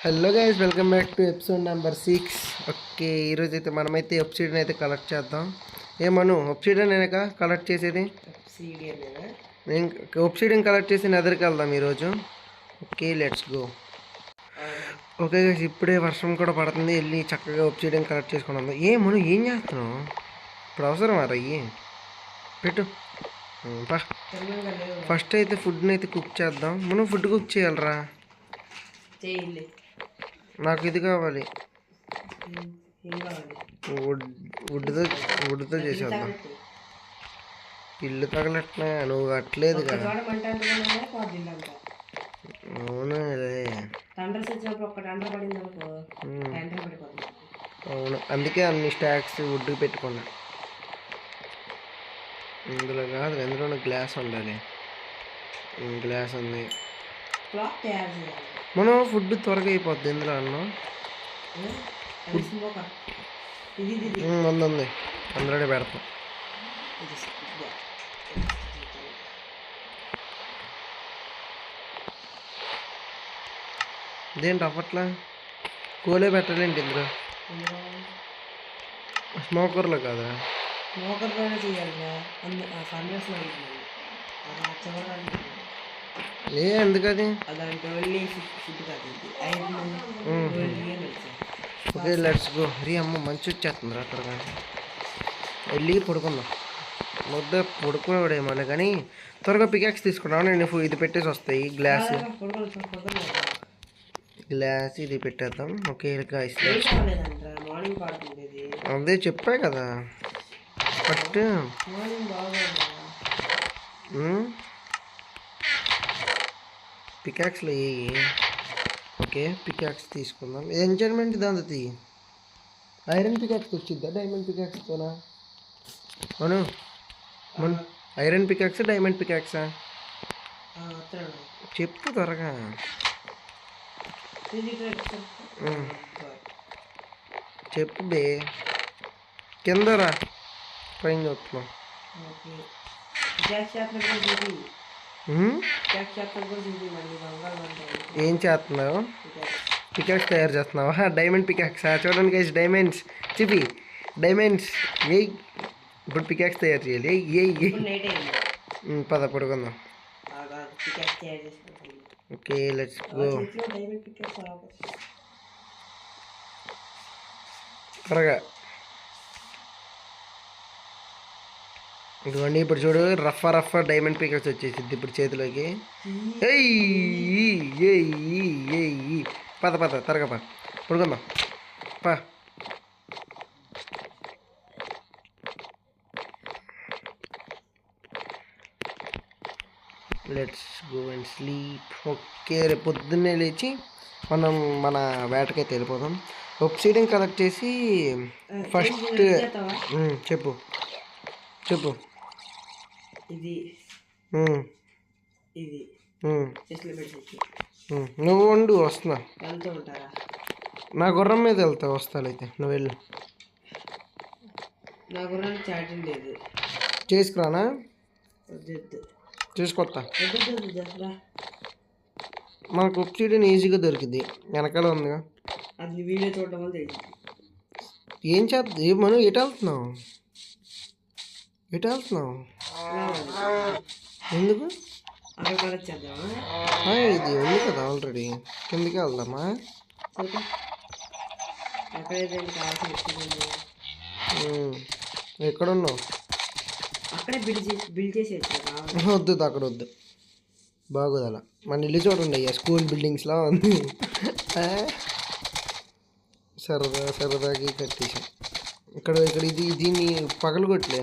Hello guys, welcome back to episode number 6. Okay, ఈరోజు అయితే మనమైతే ఒబ్సిడియన్ అయితే కలెక్ట్ చేద్దాం. ఏమను ఒబ్సిడియన్ అనేక కలెక్ట్ చేసేది? నేను ఒబ్సిడియన్ కలెక్ట్ చేసి నెదర్కి వెళ్దాం ఈరోజు. Okay, let's go. Okay guys, ఇప్పుడే వర్షం కూడా పడుతుంది. వెళ్ళి చక్కగా ఒబ్సిడియన్ కలెక్ట్ చేసుకున్నాం. ఏమను ఏం చేస్తున్నావు ఇప్పుడు? అవసరం అయ్యి పెట్టు. ఫస్ట్ అయితే ఫుడ్ని అయితే కుక్ చేద్దాం. మనం ఫుడ్ కుక్ చేయాలరా. నాకు ఇది కావాలి, వుడ్తో చేసేద్దాం. ఇల్లు తగలట్నా? నువ్వు కట్టలేదు కదా. అవునులే, అవును, అందుకే అన్ని స్టాక్స్ వుడ్కి పెట్టుకున్నా. ఇందులో కాదు, ఎందులో గ్లాస్ ఉండాలి. గ్లాస్ ఉంది. మనం ఫుడ్ త్వరగా అయిపోద్ది ఇందులో అన్నం. ఉంది, అందులోనే పెడతాం. ఇదేంటి అప్పట్లా కోలే పెట్టాలేంటి ఇందులో? స్మోకర్లో కాదా? ఎందుకది? Okay, let's go. అమ్మ మంచి వచ్చేస్తుంది అక్కడ. వెళ్ళి పడుకుందాం. ముద్ద పడుకునేవాడేమో కానీ త్వరగా పికాక్స్ తీసుకున్నాను. నేను ఇది పెట్టేసి వస్తాయి. గ్లాస్ ఇది పెట్టేద్దాం. ఓకే గాయ్స్, అదే చెప్పా కదా ఫస్ట్. పికాక్స్లో ఓకే, పికాక్స్ తీసుకుందాం. ఎంజాయ్మెంట్ దాంతో తీ. ఐరన్ పికాక్స్ వచ్చిద్దా డైమండ్ పికాక్స్తోనా? అవును, ఐరన్ పికాక్స్ డైమండ్ పికాక్సా? చెప్పు త్వరగా. చెప్పు బే. కిందరా, పైన చూస్తున్నాం. ఏం చేస్తున్నావు? పికాక్స్ తయారు చేస్తున్నావా? డైమండ్ పికాక్సా? చూడండి గైస్, డైమండ్స్ చిపి డైమండ్స్. ఏయ్, ఇప్పుడు పికాక్స్ తయారు చేయాలి. పద పడుకుందాం. Okay, let's go. త్వరగా ఇదిగోండి. ఇప్పుడు చూడు, రఫ్ డైమండ్ పికాక్స్ వచ్చేసింది ఇప్పుడు చేతిలోకి. పద త్వరగా పడుకుందాం. పా, let's go and sleep. Okay, రేపు పొద్దున్నే లేచి మనం మన వేటకైతే వెళ్ళిపోదాం. ఒబ్సిడియన్ కలెక్ట్ చేసి ఫస్ట్ చెప్పు. నువ్వు వండు, వస్తున్నా. నా గుర్రం మీద వెళ్తా. వస్తానైతే నువ్వు వెళ్ళు. నా గుర్రానికి ఛార్జింగ్ లేదు. చేసుకురానా? తీసుకొస్తా. మనకు ఒబ్సిడియన్ ఈజీగా దొరికింది. వెనకాల ఉందిగా. అది వీడియో చూడడం వల్ల ఏం చేద్దాం? మనం ఎటు వెళ్తున్నావు? ఎందుకు? ఇది ఉంది కదా ఆల్రెడీ. కిందకి వెళ్దామా? ఎక్కడున్నావు? వద్దు, అక్కడ వద్దు. బాగోదు అలా. మన ఇల్లు చూడండి అయ్యా, స్కూల్ బిల్డింగ్స్లా ఉంది. సరదాకి కట్టేసాం. ఇక్కడ దీన్ని పగలగొట్టలే.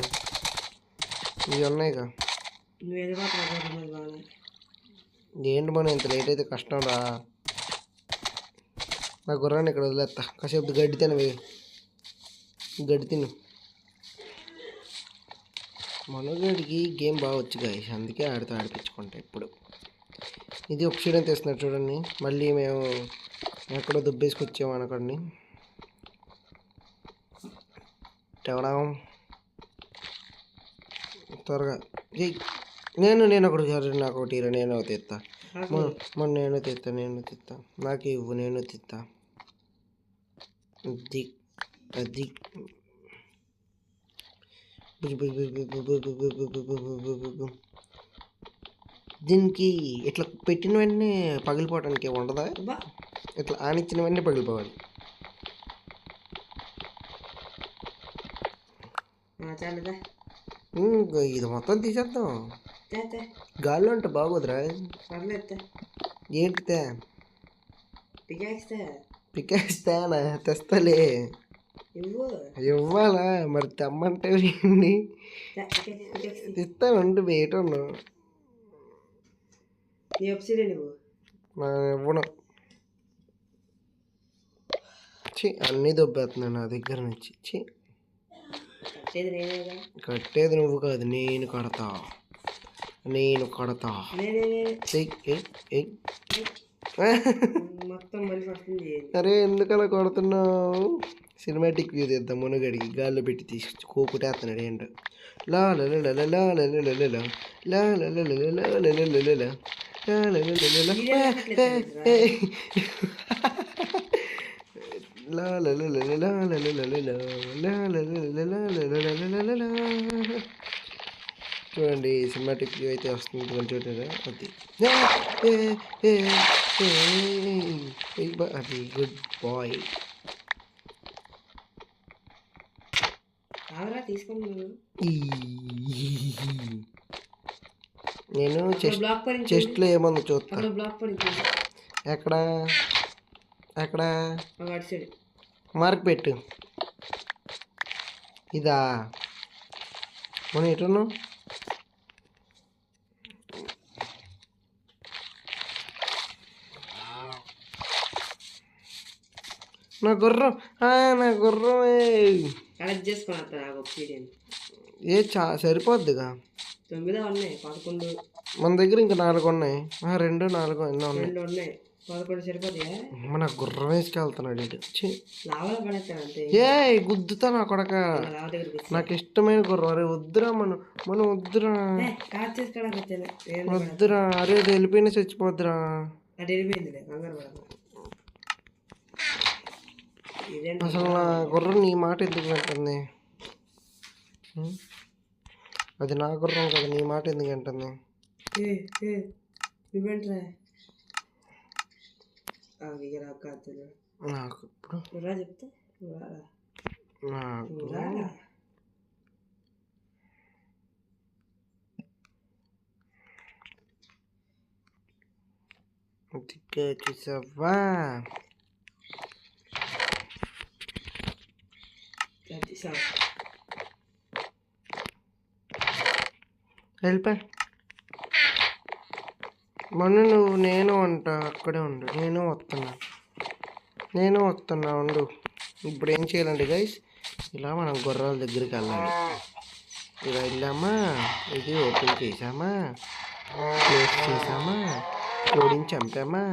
ఇవి ఉన్నాయిగా. ఏంటి మనం ఇంత లేట్ అయితే కష్టం రా. నా గుర్రాన్ని ఇక్కడ వదిలేస్తా. కాసేపు గడ్డి తిను. మనోడికి గేమ్ బాగా వచ్చు గాయస్, అందుకే ఆడిపించుకుంటా ఇప్పుడు. ఇది ఒబ్సిడియన్ తెస్తున్నారు చూడండి. మళ్ళీ మేము ఎక్కడో దుబ్బేసుకొచ్చాము అనుకోండి. త్వరగా నేను ఒకటి సరే నాకు ఒకటి ఇరా, నేను తెస్తా. నాకు మొన్న నేను తెస్తా నాకు ఇవ్వు, నేను తెస్తా. అది అది దీనికి ఇట్లా పెట్టిన వెంటనే పగిలిపోవటానికి ఉండదా? అబ్బా ఇట్లా ఆనిచ్చిన వెంటనే పగిలిపోవాలి. చాలుదా ఇది మొత్తం తీసేద్దాం. తే గాల్లో అంటే బాగోదురా. పర్లేదు ఏంటితే పికాయిస్తే పికేస్తానా? తెస్తలే. ఇవ్వు ఇవ్వాలా మరి, తెమ్మంటే ఏంటి? ఇస్తాను ఉండి వేయటను. నీ వెబ్సైట్ నువ్వు ఇవ్వను. అన్నీ దొబ్బేస్తున్నాను నా దగ్గర నుంచి. కట్టేది నేనేగా. కట్టేది నువ్వు కాదు, నేను కడతా. మొత్తం మళ్ళీ వస్తుంది. అరే ఎందుకలా కొడుతున్నావు? సినిమాటిక్ వ్యూ తీద్దాం. మునుగడికి గాల్లో పెట్టి తీసి కోకుటేస్తున్నాడు ఏంటో. లా లా లా లా లా లా లా లా లా లా లా లా లా లా లా లా లా లా లా. చూడండి సినిమాటిక్ వ్యూ అయితే వస్తుంది. చూడండి అది గుడ్ బాయ్. నేను చెస్ట్లో ఏమన్నా చూస్తా. ఎక్కడ ఎక్కడ మార్క్ పెట్టు. ఇదా మనం ఎటున్నాం? నా గుర్రం కలెక్ట్ చేసుకుని సరిపోద్దిగా. 9 ఉన్నాయి, 11 మన దగ్గర ఇంకా 4 ఉన్నాయి. 2 4 ఎన్నో ఉన్నాయి. 2 ఉన్నాయి, 11 సరిపోతాయా? మన గుర్రం వేసుకెళ్తున్నాడు ఇటు. లావలో పడేస్తాను అంతే. గుద్దుతా నా కొడక. నాకు ఇష్టమైన గుర్రం. అరే వద్దురా, మనం వద్దురా. వద్దురా. అరే వెళ్ళిపోయినా చచ్చిపోద్దురా. అది వెళ్ళిపోయింది, కంగారు పడకు. అసలు నా గుర్రం నీ మాట ఎందుకు వింటుంది? అది నా గుర్రం కదా, నీ మాట ఎందుకు వింటుంది? నువ్వేంట్రా నాకు ఇప్పుడు రా చెప్తా. చూసావా? వెళ్ళిపో. మొన్న నువ్వు నేను అంట అక్కడే ఉండు. నేను వస్తున్నా ఉండు. ఇప్పుడు ఏం చేయాలండి గైస్, ఇలా మనం గుర్రాల దగ్గరికి వెళ్ళాలి. ఇలా వెళ్ళామా, ఇది ఓపెన్ చేసామా, క్లోజ్ చేసామా, కోడిని చంపామా,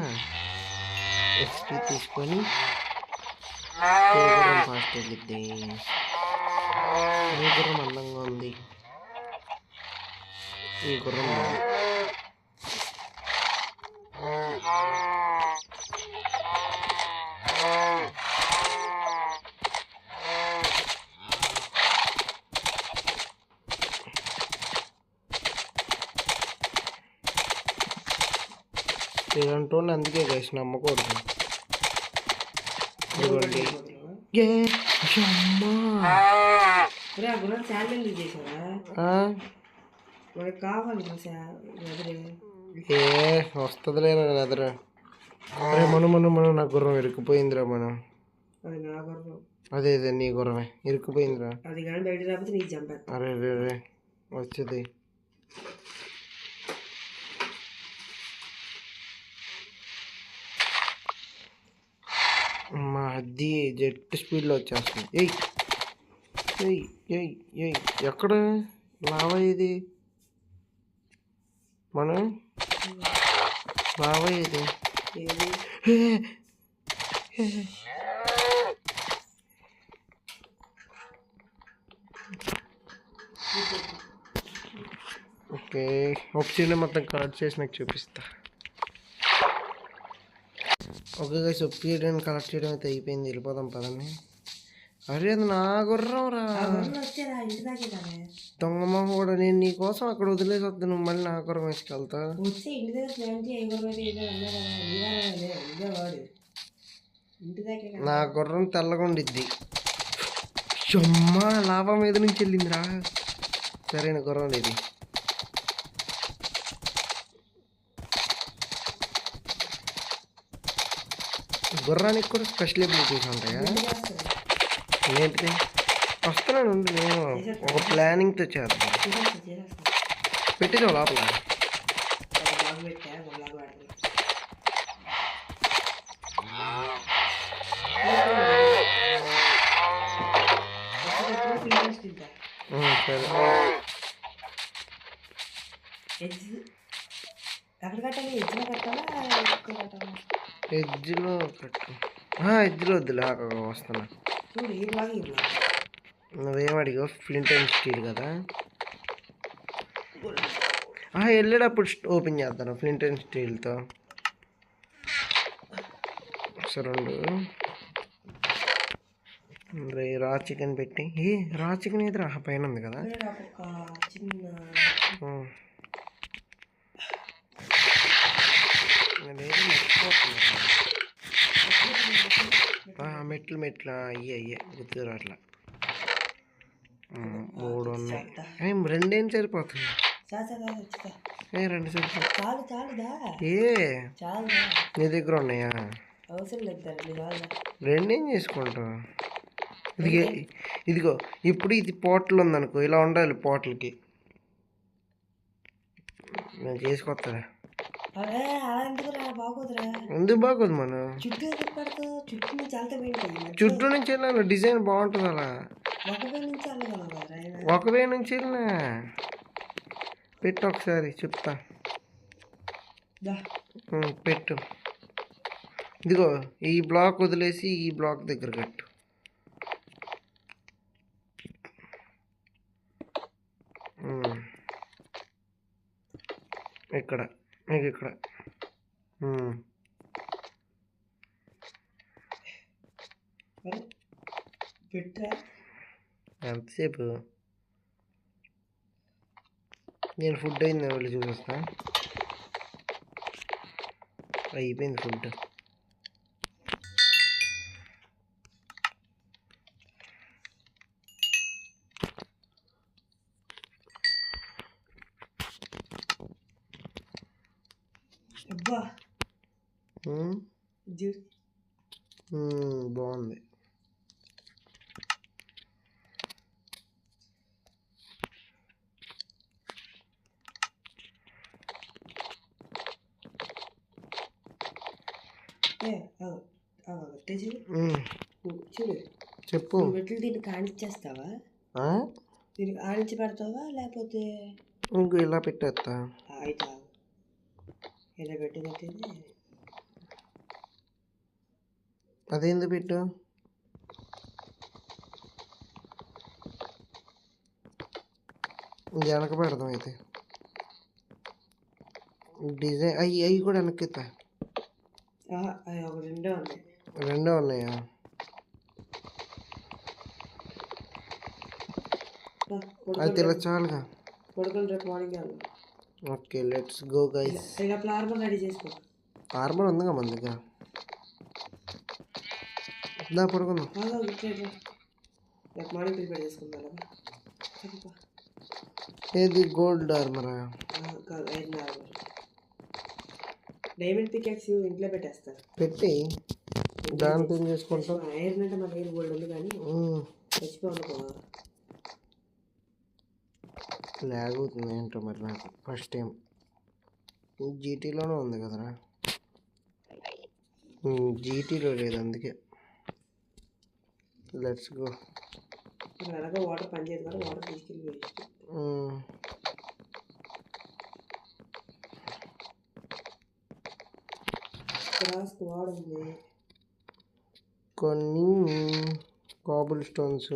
ఎక్స్పీ తీసుకొని గుర్రం ఫాస్ట్ వెళ్ళిద్ది. ఈ గుర్రం అందంగా ఉంది. ఈ గుర్రం ఇలాంటి అందుకే గైస్ నమ్మకూడదు. వస్తుంది లేదా ఎదురు. అరే మనం నా గుర్రం ఇరుక్కుపోయిందిరా. అదే నీ గుర్రమే ఇరుక్కుపోయిందిరా. అరే రే వచ్చేది. అది జెట్ స్పీడ్లో వచ్చేస్తుంది. ఎక్కడ లావా ఇది? మనం లావా ఇది ఓకే ఒప్సిడియన్ మొత్తం కలెక్ట్ చేసి మీకు చూపిస్తా. ఓకే గైస్ ఒప్సిడియన్ కలెక్ట్ చేయడం అయితే అయిపోయింది. వెళ్ళిపోదాం పదండి. అరే అది నా గుర్రం రా వచ్చేదా ఇంటి దాకే కానీ దొంగమ్మ కూడా. నేను నీ కోసం అక్కడ వదిలేసి వద్దు, నువ్వు మళ్ళీ నా గుర్రం వేసుకెళ్తా. వచ్చి ఇంటి దగ్గర స్నానం చేయ వాడు ఇంటి దాకే నా గుర్రం తెల్లగా ఉండిద్ది. అమ్మా లాభం మీద నుంచి వెళ్ళిందిరా. సరైన గుర్రం ఇది. గుర్రానికి కూడా స్పెషల్ ఎబిలిటీస్ ఉంటాయా? ఏంటిది? వస్తున్నాను ఉండు, నేను ఒక ప్లానింగ్తో చేద్దాం. పెట్టేసావు లోపల. సరే ఎక్కడ కట్టాలి? ఎడ్జ్లో కట్టాలా? ఎడ్జ్లో కట్టు. ఎడ్జ్లో వద్దులే, వస్తున్నా. చూడు ఈ బ్లాగ్ ఈ బ్లాగ్ నువ్వేం అడిగావు? ఫ్లింట్ అండ్ స్టీల్ కదా. వెళ్ళేటప్పుడు ఓపెన్ చేద్దాను ఫ్లింట్ అండ్ స్టీల్తో. రెండు రా చికెన్ పెట్టి. రా చికెన్ ఎదురా పైన ఉంది కదా. చిన్న మెట్లు మెట్లు అయ్యే గుర్తురా అట్లా. 3 ఉన్నాయి. రెండేం సరిపోతుంది? 2 సరిపోతుంది. నీ దగ్గర ఉన్నాయా? రెండేం చేసుకుంటావు? ఇదిగో ఇప్పుడు ఇది పోటలు ఉందనుకో, ఇలా ఉండాలి పోటలకి. నేను చేసుకొస్తారా? ఎందుకు బాగోదు? మనం చుట్టూ నుంచి వెళ్ళాలి, డిజైన్ బాగుంటుంది అలా. ఒక వే నుంచి వెళ్ళినా పెట్టు ఒకసారి చెప్తా. పెట్టు. ఇదిగో ఈ బ్లాక్ వదిలేసి ఈ బ్లాక్ దగ్గర కట్టు. ఇక్కడ మీకు ఇక్కడ ఎంతసేపు? నేను ఫుడ్ అయింది వెళ్ళి చూపిస్తా. అయిపోయింది ఫుడ్. బాగుంది. చూడు చెప్పు. మెట్లు దీన్ని కానిచ్చేస్తావా? దీనికి ఆనించి పెడతావా లేకపోతే ఇంకో ఇలా పెట్టేస్తా? అయితే ఇలా పెట్టినట్టయితే అదేంది పెట్టు? వెనక పెడదాం అయితే. డిజైన్ అవి కూడా వెనక్కిస్తా. రెండో ఉన్నాయా? అయితే ఇలా చాలుగా. Okay let's go guys. Armour ఉందిగా మన దగ్గర. దా పడుకుందాం. ఏది గోల్డ్ ఆర్మరా? డైమండ్ పికాక్స్ ఇంట్లో పెట్టేస్తారు. పెట్టి దాంతో ఏం చేసుకుంటాం? ఐరన్ అంటే మన దగ్గర గోల్డ్ ఉంది కానీ చచ్చిపోనుకో లాగ్ అవుతుంది ఏంటో మరి. నాకు ఫస్ట్ టైం జీటీలోనే ఉంది కదరా. జీటీలో లేదు అందుకే. Let's go. అలాగే వాటర్ పనిచేయదు కదా, వాటర్ తీసుకెళ్ళి స్క్వాడ్ ఉంది. కొన్ని కాబుల్ స్టోన్స్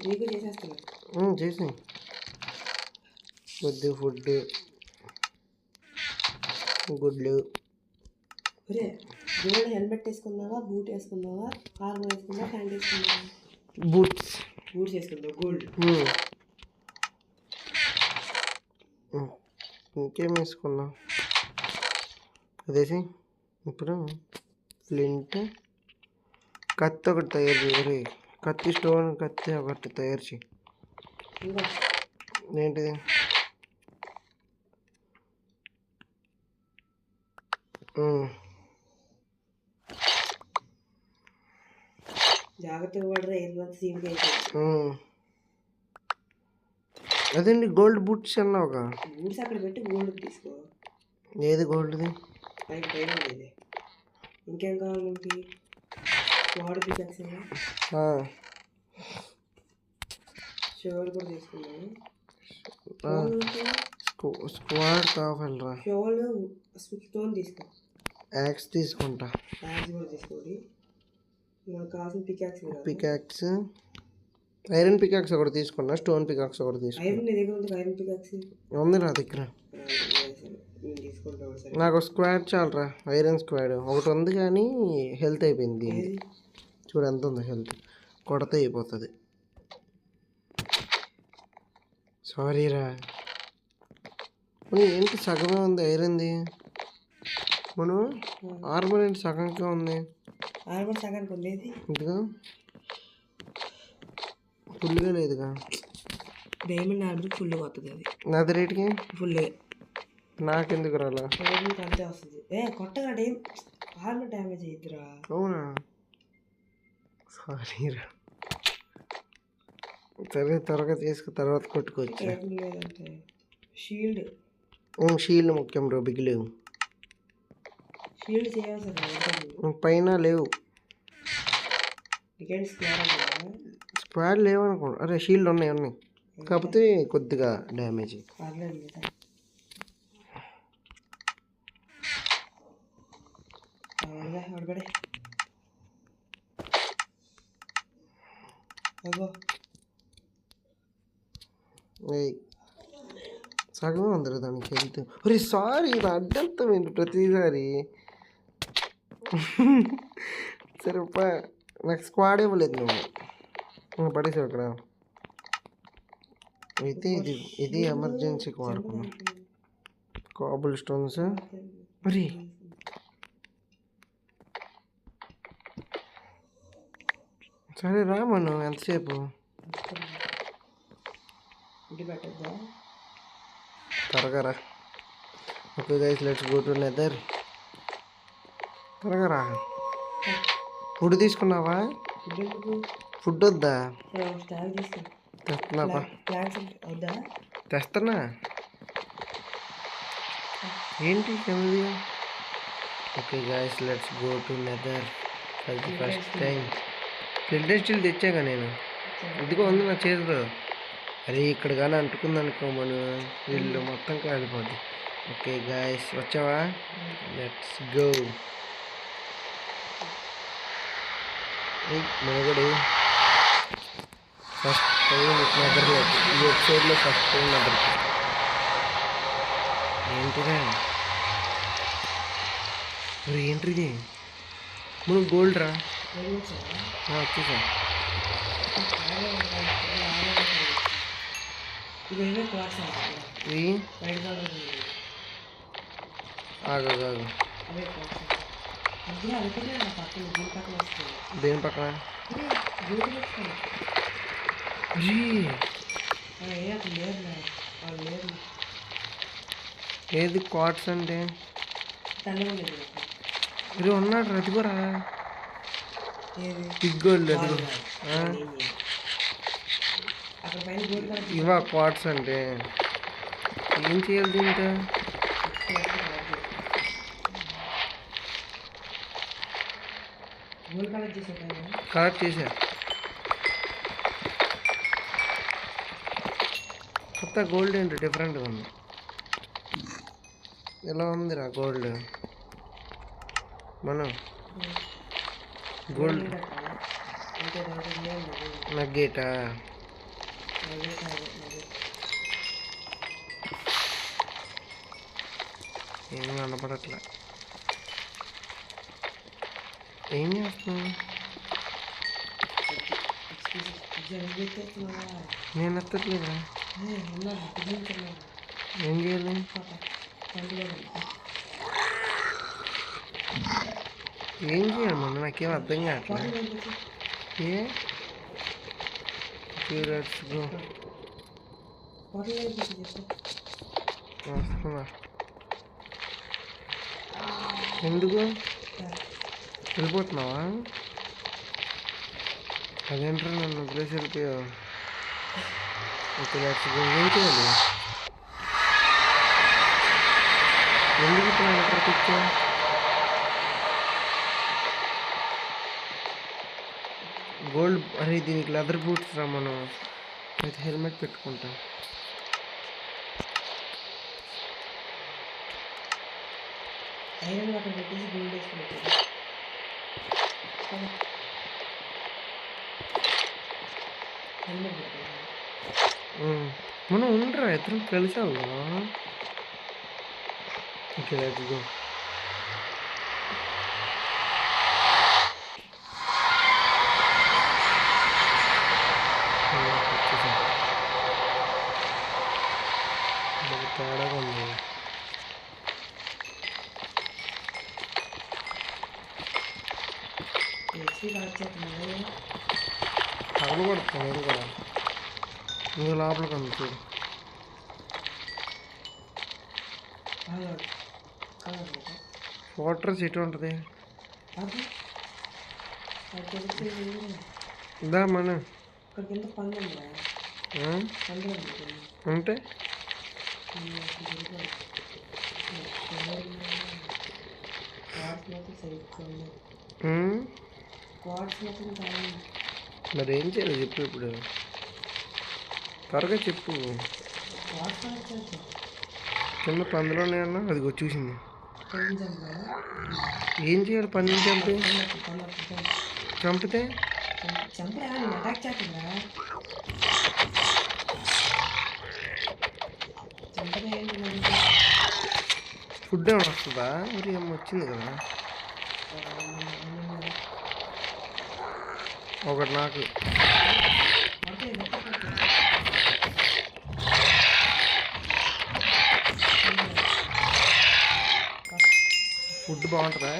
నీకు చేసేస్తున్నా. చేసి కొద్ది ఫుడ్, గుడ్లు. గోల్డ్ హెల్మెట్ వేసుకున్నావా, బూట్ వేసుకున్నావా, ఆర్మర్ వేసుకున్నావా, ప్యాంట్ వేసుకున్నావా? బూట్స్ వేసుకున్నావు. గోల్డ్. ఇంకేం వేసుకున్నా అదేసి. ఇప్పుడు ఫ్లింట్, కత్తి ఒకటి తయారు చేయాలి. కత్తి, స్టోన్ కత్తి ఒకటి తయారు చేయి. ఏంటిది? జాగ్రత్తగా పడరా, అదండి గోల్డ్ బూట్స్ అన్నావుగా. బూట్స్ అక్కడ పెట్టి గోల్డ్ తీసుకో. ఏది గోల్డ్ది? ఇంకేం కావాలి మనకి? వాడు పికాక్స్, షోల్ కూడా తీసుకున్నాను. స్క్వాడ్ కావాలరా. షోల్, స్టోన్ తీసుకో. యాక్స్ తీసుకుంటా. యాక్స్ కూడా తీసుకోండి. నాకు కావాల్సిన పికాక్స్, ఐరన్ పికాక్స్ ఒకటి తీసుకున్నా. స్టోన్ పికాక్స్ ఒకటి తీసుకున్నా. ఐరన్ నీ దగ్గర ఉంది? ఐరన్ పికాక్స్ ఉంది నా దగ్గర. నాకు స్క్వాడ్ చాలరా, ఐరన్ స్క్వాడ్ ఒకటి ఉంది కానీ హెల్త్ అయిపోయింది. చూడు ఎంత ఉంది హెల్త్, కొడత అయిపోతుంది. సారీరా. ఏంటి సగమే ఉంది ఐరన్ది? మనం ఆర్మర్ ఏంటి సగంగా ఉంది? ఆర్మర్ సగానికి ఉండేది ఇదిగా, ఫుల్గా లేదుగా. డైమండ్ ఆర్మర్ ఫుల్ వస్తుంది. అది నాది రేట్కి ఫుల్. నాకెందుకు రాలా? అంతే వస్తుంది. కొత్తగా ఆర్మర్ డ్యామేజ్ అయ్యిద్దిరా. అవునా? సారీరా. సరే త్వరగా తీసుకు, తర్వాత కొట్టుకోవచ్చు. లేదంటే షీల్డ్. షీల్డ్ ముఖ్యం బ్రో. బిగిలేవు. షీల్డ్ చేయాల్సి పైన లేవు. స్క్వాడ్ లేవు అనుకోండి. అరే షీల్డ్ ఉన్నాయి, కాకపోతే కొద్దిగా డ్యామేజ్. సగమే ఉందిరా దానికి హెల్త్. అరే సారీ, నా అడ్డంతం ఏంటి ప్రతిసారి? సరే నాకు స్క్వాడ్ ఇవ్వలేదు నువ్వు, పడేసావు ఇక్కడ. అయితే ఇది ఎమర్జెన్సీకి వాడుకున్నాం. కాబుల్ స్టోన్స్. మరి సరే రా మనం, ఎంతసేపు? త్వరగా రా. Okay guys, let's go to Nether. త్వరగా రా. ఫుడ్ తీసుకున్నావా? ఫుడ్ వద్దా? తెస్తున్నా. ఏంటి camera? Okay guys, let's go to Nether for the first time. Flint steel తెచ్చాగా నేను. ఇదిగో ఉంది నా చేతిలో. అరే ఇక్కడ కానీ అంటుకుందనుకో మనం వీళ్ళు మొత్తం కాలిపోద్ది. ఓకే గాయస్, వచ్చావా? Let's go. మనగడు ఫస్ట్ టైం నిద్రలేదు. ఈ ఎపిసోడ్లో ఫస్ట్ టైం నిద్ర. ఏంటిదా? మరి ఏంటిది? మనం గోల్డ్ రా. వచ్చేసా. ఆగు. దేని పక్కన? ఏది క్వార్ట్స్ అంటే? ఇది ఉన్నాడు, రతిగోరా. Big gold. అది ఇవా క్వార్ట్స్ అంటే? ఏం చేయాలి దీంతో? కలెక్ట్ చేసా. కొత్త గోల్డ్ ఏంటి డిఫరెంట్గా ఉంది. ఎలా ఉందిరా గోల్డ్? మనం గోల్డ్ నగ్గేటా? ఏం కనపడట్లే. ఏం చేస్తున్నావు? నేను ఎత్తట్లేదా? ఏం చేయాలి? ఏం చేయాలి మొన్న నాకేం అర్థం కావట్లేదు. ఏ వస్తున్నా. ఎందుకు వెళ్ళిపోతున్నావా? అదేంట్రా నన్ను వదిలేసి వెళ్ళిపోయావు. Okay let's go. ఏం చేయాలి? ఎందుకు ఇప్పుడు నన్ను ఎక్కడ తెచ్చావు? గోల్డ్. అరే దీనికి లెదర్ బూట్స్ రా. మనం అయితే హెల్మెట్ పెట్టుకుంటాం. మనం ఉండరా ఇద్దరం కలిసి వెళ్దాం. Okay let's go. తేడాగా ఉంది. తగలు కొడుతుంది నేను కూడా. నువ్వు లోపలికి ఉంది చూడు. ఫోర్ట్రెస్ ఎటు ఉంటుంది? దా మన అంటే మరి ఏం చేయాలి చెప్పు. ఇప్పుడు త్వరగా చెప్పు. కింద పందులోనే అన్నా అది చూసింది. ఏం చేయాలి? పందిని చంపితే ఫుడ్ ఏమైనా వస్తుందా? మరి ఏమో వచ్చింది కదా ఒకటి నాకు. ఫుడ్ బాగుంటుందా?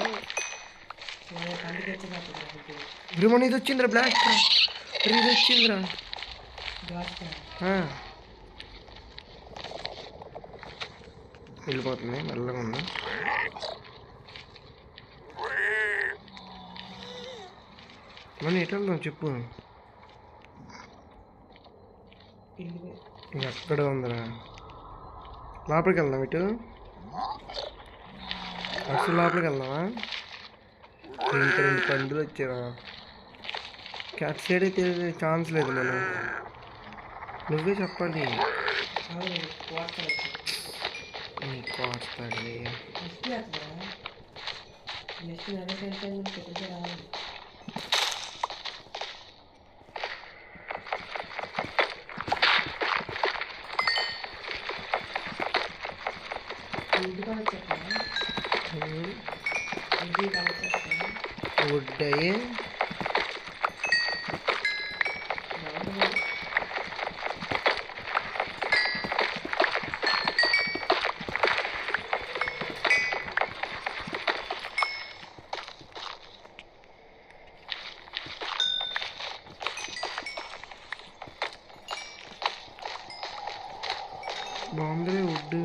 బ్రిమన్ ఇది వచ్చిందిరా. బ్లాక్ ఇది వచ్చిందిరా. వెళ్ళిపోతుంది మెల్లగా ఉంది. మనం ఎటు వెళ్దాం చెప్పు. ఎక్కడ ఉందిరా? లోపలికి వెళ్దాం. ఇటు అసలు లోపలికి వెళ్దామా? ఇంకా 2 పందులు వచ్చారా? క్యాట్ సైడ్ అయితే ఛాన్స్ లేదు. మనం నువ్వే చెప్పాలి. కోస్తాడులే. వుడ్ అయ్యే బాగుంది వుడ్.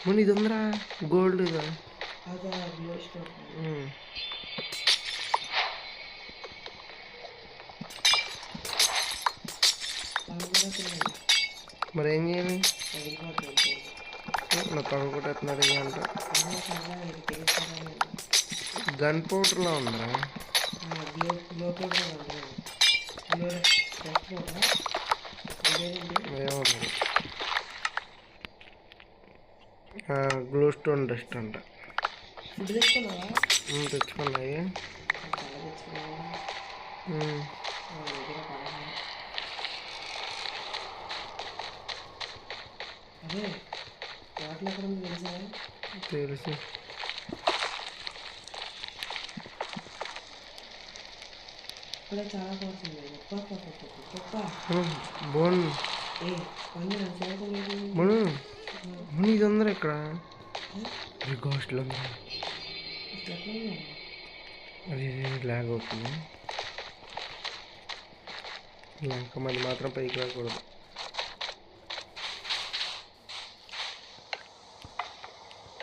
మన ఇది ఉందిరా గోల్డ్. ఇదా మరి ఏం చేయాలి? నా తగ్గొట్టేస్తున్నాడు అంట. గన్ పౌడర్లా ఉందిరా. ఏముంది? గ్లూ స్టోన్ డస్ట్ అంట. తెచ్చుకున్నాయి. అదే వాటిలో ఎక్కడ ఉంది తెలుసా? తెలుసు. ఇప్పుడే చాలా కోస్తుంది. బోన్ ఏ పండు నా చేతులు లేదు. మను మను ఇది అందరూ ఇక్కడ రికాస్ట్లు అందరూ అసలు ఎక్కడ ఉన్నా? అది లాగ్ అవుతుంది. లంక మంది మాత్రం పైకి రాకూడదు.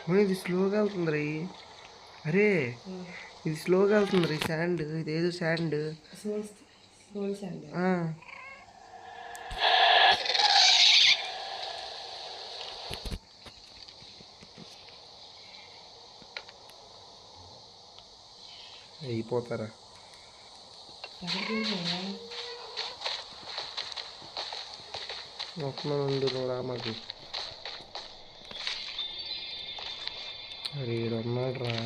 మను ఇది స్లోగా వెళ్తుంది రీ. అరే ఇది స్లోగా వెళ్తుంది రీ. శాండ్ ఇదేదో శాండ్. సోల్స్ అండి. అయిపోతారా మొత్తం ఉండు నువ్వు రా మాకు. అరే ఉన్నాడు రా.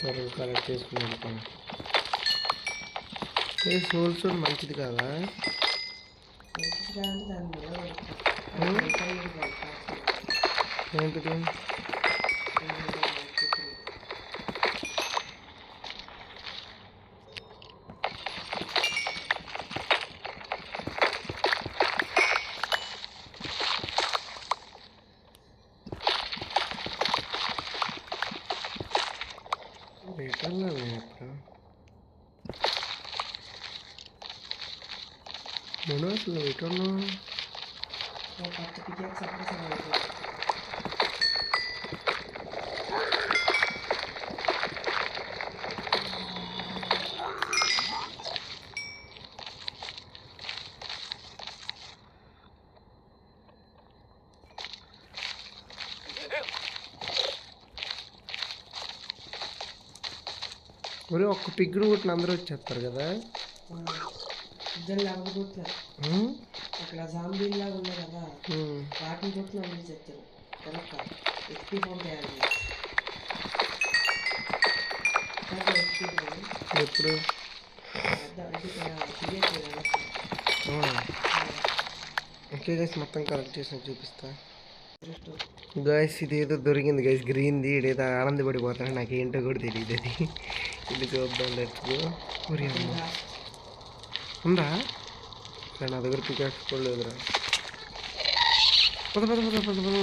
త్వరగా కలెక్ట్ చేసుకుని వెళ్ళిపోయాను. ఏ సోల్స్ మంచిది కాదా? ఏంటిది? రిటర్న్ నేను ఎప్పుడు నేను అసలు రిటర్న్ మరి ఒక్క పిగ్గుడు కొట్టిన అందరూ వచ్చేస్తారు కదా. ఇద్దరు లేకపోతే అక్కడ జాంబీల్ లాగా ఉన్నాయి కదా, వాటిని కొట్టిన అందరూ చెప్తారు. కరెక్ట్ ఎక్స్పీ ఫోన్ తయారు ఎప్పుడు ఓకే గైస్ మొత్తం కలెక్ట్ చేసిన చూపిస్తా. గైస్ ఇదేదో దొరికింది గైస్, గ్రీన్ది. ఇదేదో ఆనందపడిపోతాను, నాకేంటో కూడా తెలియదు అది. ఇది చూద్దాం. Let's go. ఉందా? నా దగ్గర పికాక్స్ కూడా లేదురా. పద పద పద పద పద.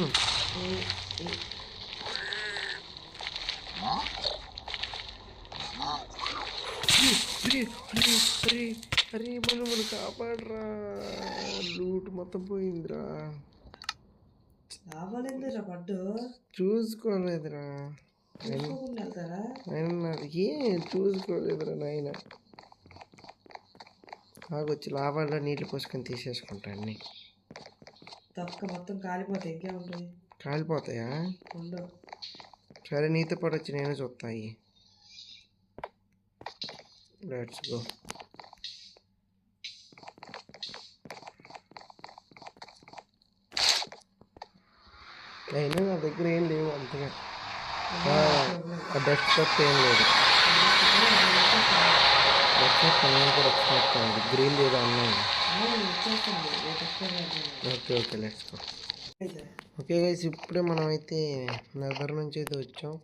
అరే మనం కాపాడరా, లూట్ మొత్తం పోయిందిరా. పడ్డు చూసుకోలేదురా ఏం చూసుకోలేదురా నాయన. ఆగొచ్చి లాభాల్లో నీళ్ళు పోసుకొని తీసేసుకుంటా అన్ని. మొత్తం కాలిపోతాయి. ఇంకేముంటుంది? కాలిపోతాయా? సరే నీతో పాటు వచ్చి నేను చూస్తాయి. Let's go. అయినా నా దగ్గర ఏం లేవు అంతగా. డస్ట్ తప్ప ఏం లేదు. కూడా వచ్చినట్టు గ్రీన్ ఏదో అన్నాయి. Okay okay let's go. Okay guys ఇప్పుడే మనం అయితే నగర్ నుంచి అయితే వచ్చాం.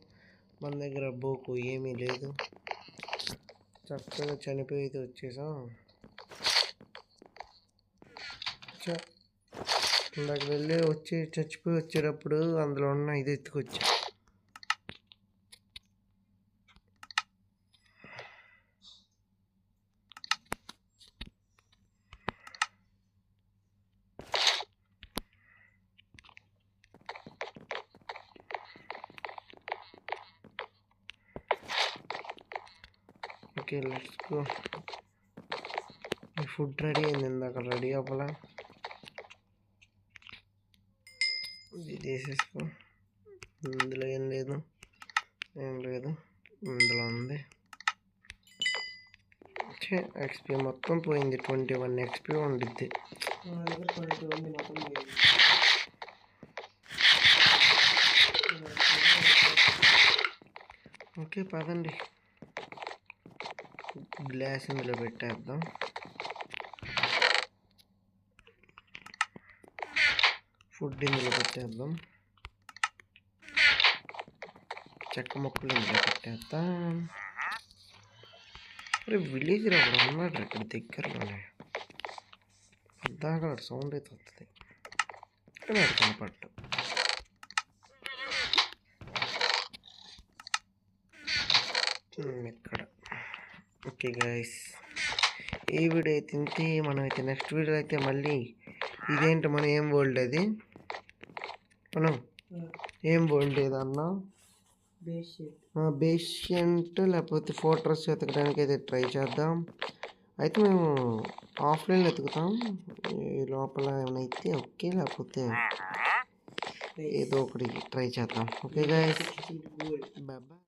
మన దగ్గర బోకు ఏమీ లేదు, చక్కగా చనిపోయి అయితే వచ్చేసాం. ఇందాక వెళ్ళి చచ్చిపోయి వచ్చేటప్పుడు అందులో ఉన్న ఇది ఎత్తుకొచ్చా. Okay let's go. ఈ ఫుడ్ రెడీ అయింది, ఇందాక రెడీ అవ్వాలా. ఇది వేసేసుకో. ఇందులో ఏం లేదు, ఇందులో ఉంది. ఎక్స్పీ మొత్తం పోయింది. 21 ఎక్స్పీ ఉండిద్ది. నా దగ్గర 22 ఉంది, మొత్తం పోయింది. ఓకే పదండి, గ్లాస్ ఇందులో పెట్టేద్దాం. ఫుడ్ ఇందులో పెట్టేద్దాం. చెక్క మొక్కలు ఇందులో పెట్టేద్దాం. అరే విలేజ్ రావడం ఉన్నాడు ఇక్కడ దగ్గరలోనే. పద్దాక సౌండ్ అయితే వస్తుంది, కానీ అది కనపడ్డు. ఇక్కడ ఓకే గైస్, ఈ వీడియో అయితే ఇంతే. మనమైతే నెక్స్ట్ వీడియో అయితే మళ్ళీ ఇదేంటి మనం ఏం వరల్డ్ అది, మనం ఏం వరల్డ్ ఏదన్నా బేషియంట్ లేకపోతే ఫోర్ట్రస్ వెతకడానికి అయితే ట్రై చేద్దాం. అయితే మేము ఆఫ్లైన్ వెతుకుతాం, ఈ లోపల ఏమైనా అయితే ఓకే, లేకపోతే ఏదో ఒకటి ట్రై చేద్దాం. Okay guys, bye bye.